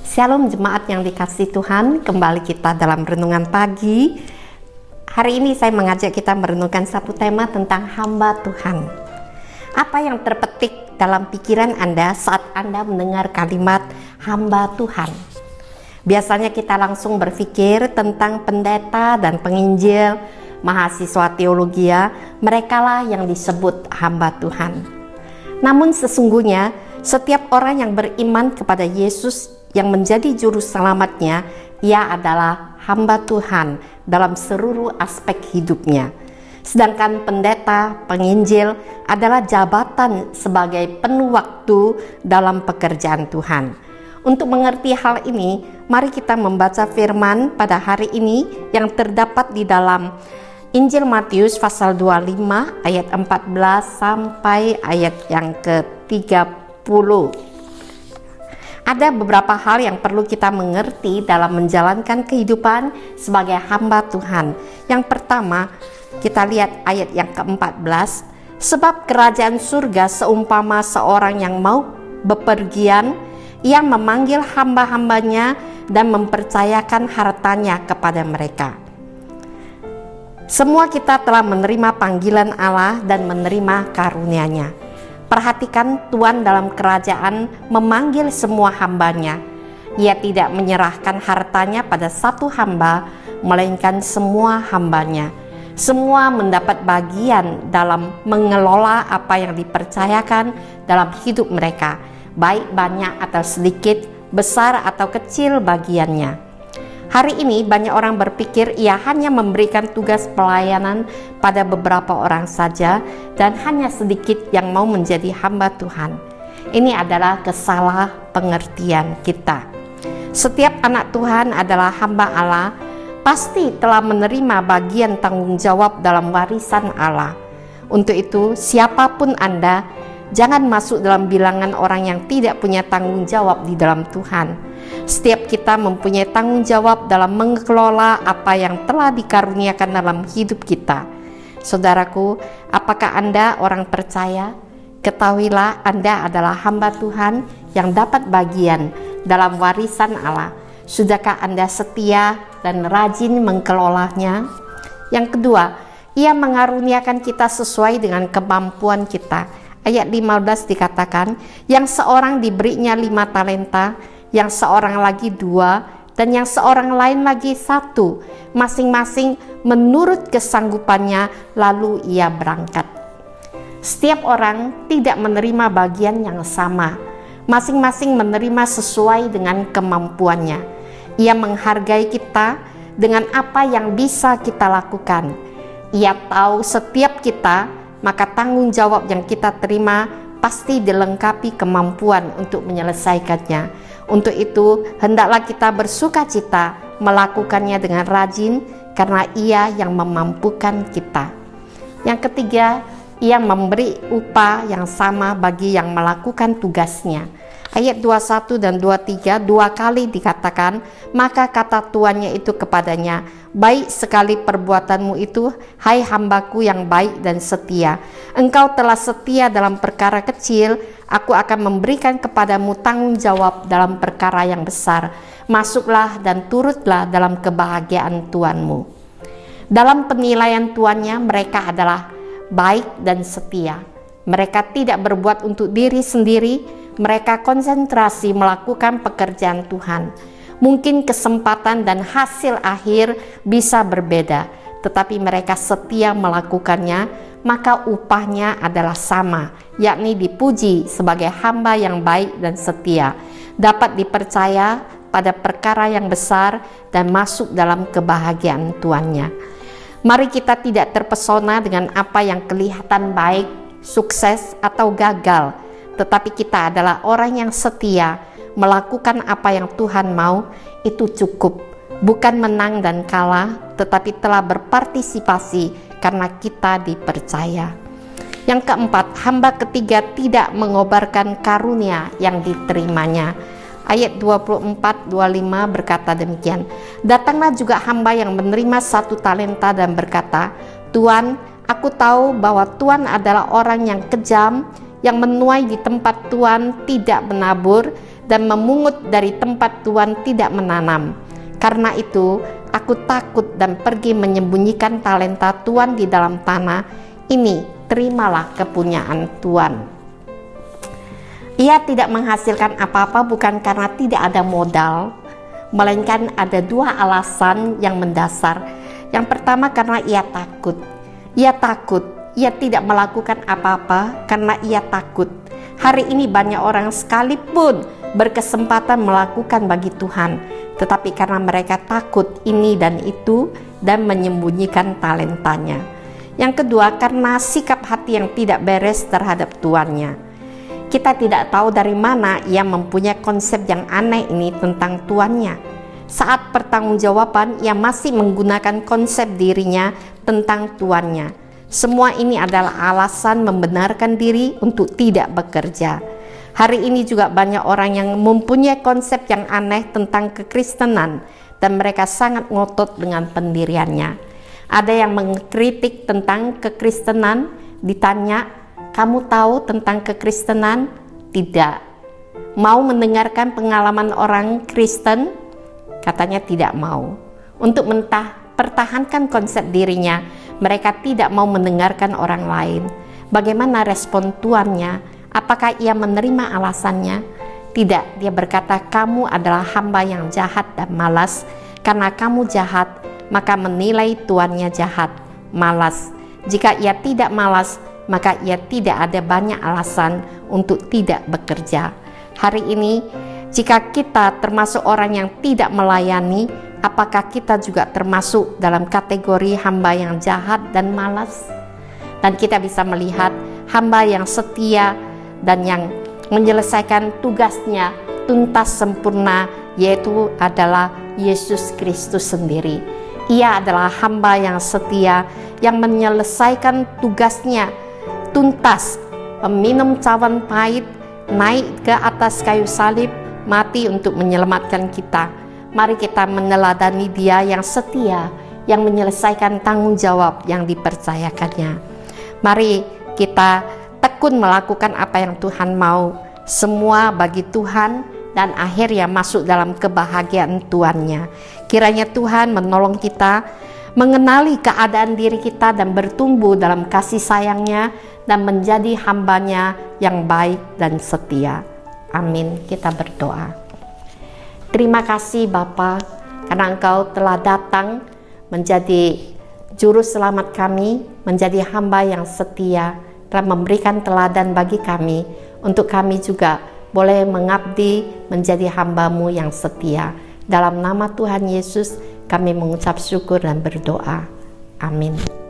Shalom jemaat yang dikasihi Tuhan, kembali kita dalam renungan pagi. Hari ini saya mengajak kita merenungkan satu tema tentang hamba Tuhan. Apa yang terpetik dalam pikiran Anda saat Anda mendengar kalimat hamba Tuhan? Biasanya kita langsung berpikir tentang pendeta dan penginjil, mahasiswa teologi, merekalah yang disebut hamba Tuhan. Namun sesungguhnya setiap orang yang beriman kepada Yesus yang menjadi juru selamatnya, ia adalah hamba Tuhan dalam seluruh aspek hidupnya. Sedangkan pendeta, penginjil adalah jabatan sebagai penuh waktu dalam pekerjaan Tuhan. Untuk mengerti hal ini, mari kita membaca firman pada hari ini yang terdapat di dalam Injil Matius pasal 25 ayat 14 sampai ayat yang ke-30. Ada beberapa hal yang perlu kita mengerti dalam menjalankan kehidupan sebagai hamba Tuhan. Yang pertama, kita lihat ayat yang ke-14. Sebab kerajaan surga seumpama seorang yang mau bepergian, ia memanggil hamba-hambanya dan mempercayakan hartanya kepada mereka. Semua kita telah menerima panggilan Allah dan menerima karunia-Nya. Perhatikan, Tuhan dalam kerajaan memanggil semua hambanya. Ia tidak menyerahkan hartanya pada satu hamba, melainkan semua hambanya. Semua mendapat bagian dalam mengelola apa yang dipercayakan dalam hidup mereka, baik banyak atau sedikit, besar atau kecil bagiannya. Hari ini banyak orang berpikir ia hanya memberikan tugas pelayanan pada beberapa orang saja dan hanya sedikit yang mau menjadi hamba Tuhan. Ini adalah kesalah pengertian kita. Setiap anak Tuhan adalah hamba Allah, pasti telah menerima bagian tanggung jawab dalam warisan Allah. Untuk itu, siapapun Anda, jangan masuk dalam bilangan orang yang tidak punya tanggung jawab di dalam Tuhan. Setiap kita mempunyai tanggung jawab dalam mengelola apa yang telah dikaruniakan dalam hidup kita. Saudaraku, apakah Anda orang percaya? Ketahuilah Anda adalah hamba Tuhan yang dapat bagian dalam warisan Allah. Sudahkah Anda setia dan rajin mengelolanya? Yang kedua, Ia mengaruniakan kita sesuai dengan kemampuan kita. Ayat 15 dikatakan, yang seorang diberinya 5 talenta, yang seorang lagi 2, dan yang seorang lain lagi 1, masing-masing menurut kesanggupannya, lalu ia berangkat. Setiap orang tidak menerima bagian yang sama, masing-masing menerima sesuai dengan kemampuannya. Ia menghargai kita dengan apa yang bisa kita lakukan. Ia tahu setiap kita, maka tanggung jawab yang kita terima pasti dilengkapi kemampuan untuk menyelesaikannya. Untuk itu, hendaklah kita bersukacita melakukannya dengan rajin karena Ia yang memampukan kita. Yang ketiga, Ia memberi upah yang sama bagi yang melakukan tugasnya. Ayat 21 dan 23 2 kali dikatakan, maka kata tuannya itu kepadanya, baik sekali perbuatanmu itu, hai hambaku yang baik dan setia. Engkau telah setia dalam perkara kecil, aku akan memberikan kepadamu tanggung jawab dalam perkara yang besar. Masuklah dan turutlah dalam kebahagiaan tuanmu. Dalam penilaian tuannya, mereka adalah baik dan setia. Mereka tidak berbuat untuk diri sendiri, mereka konsentrasi melakukan pekerjaan Tuhan. Mungkin kesempatan dan hasil akhir bisa berbeda, tetapi mereka setia melakukannya, maka upahnya adalah sama, yakni dipuji sebagai hamba yang baik dan setia, dapat dipercaya pada perkara yang besar dan masuk dalam kebahagiaan tuannya. Mari kita tidak terpesona dengan apa yang kelihatan baik, sukses atau gagal, tetapi kita adalah orang yang setia melakukan apa yang Tuhan mau. Itu cukup, bukan menang dan kalah, tetapi telah berpartisipasi karena kita dipercaya. Yang keempat, hamba ketiga tidak mengobarkan karunia yang diterimanya. Ayat 24-25 berkata demikian, datanglah juga hamba yang menerima 1 talenta dan berkata, Tuan, aku tahu bahwa Tuan adalah orang yang kejam, yang menuai di tempat Tuan tidak menabur dan memungut dari tempat Tuhan tidak menanam. Karena itu, aku takut dan pergi menyembunyikan talenta Tuhan di dalam tanah. Ini, terimalah kepunyaan Tuhan. Ia tidak menghasilkan apa-apa bukan karena tidak ada modal, melainkan ada dua alasan yang mendasar. Yang pertama, karena ia takut. Ia takut, ia tidak melakukan apa-apa karena ia takut. Hari ini banyak orang sekalipun berkesempatan melakukan bagi Tuhan, tetapi karena mereka takut ini dan itu dan menyembunyikan talentanya. Yang kedua, karena sikap hati yang tidak beres terhadap tuannya. Kita tidak tahu dari mana ia mempunyai konsep yang aneh ini tentang tuannya. Saat pertanggungjawaban, ia masih menggunakan konsep dirinya tentang tuannya. Semua ini adalah alasan membenarkan diri untuk tidak bekerja. Hari ini juga banyak orang yang mempunyai konsep yang aneh tentang kekristenan dan mereka sangat ngotot dengan pendiriannya. Ada yang mengkritik tentang kekristenan, ditanya, "Kamu tahu tentang kekristenan?" Tidak. Mau mendengarkan pengalaman orang Kristen? Katanya tidak mau. Untuk pertahankan konsep dirinya, mereka tidak mau mendengarkan orang lain. Bagaimana respon tuannya? Apakah ia menerima alasannya? Tidak, dia berkata, "Kamu adalah hamba yang jahat dan malas. Karena kamu jahat, maka menilai tuannya jahat, malas. Jika ia tidak malas, maka ia tidak ada banyak alasan untuk tidak bekerja." Hari ini, jika kita termasuk orang yang tidak melayani, apakah kita juga termasuk dalam kategori hamba yang jahat dan malas? Dan kita bisa melihat hamba yang setia dan yang menyelesaikan tugasnya tuntas sempurna, yaitu adalah Yesus Kristus sendiri. Ia adalah hamba yang setia yang menyelesaikan tugasnya tuntas, meminum cawan pahit, naik ke atas kayu salib, mati untuk menyelamatkan kita. Mari kita meneladani Dia yang setia, yang menyelesaikan tanggung jawab yang dipercayakannya. Mari kita tekun melakukan apa yang Tuhan mau, semua bagi Tuhan, dan akhirnya masuk dalam kebahagiaan Tuannya. Kiranya Tuhan menolong kita mengenali keadaan diri kita dan bertumbuh dalam kasih sayangnya dan menjadi hambanya yang baik dan setia. Amin. Kita berdoa. Terima kasih Bapa, karena Engkau telah datang menjadi juru selamat kami, menjadi hamba yang setia, telah memberikan teladan bagi kami, untuk kami juga boleh mengabdi menjadi hamba-Mu yang setia. Dalam nama Tuhan Yesus kami mengucap syukur dan berdoa. Amin.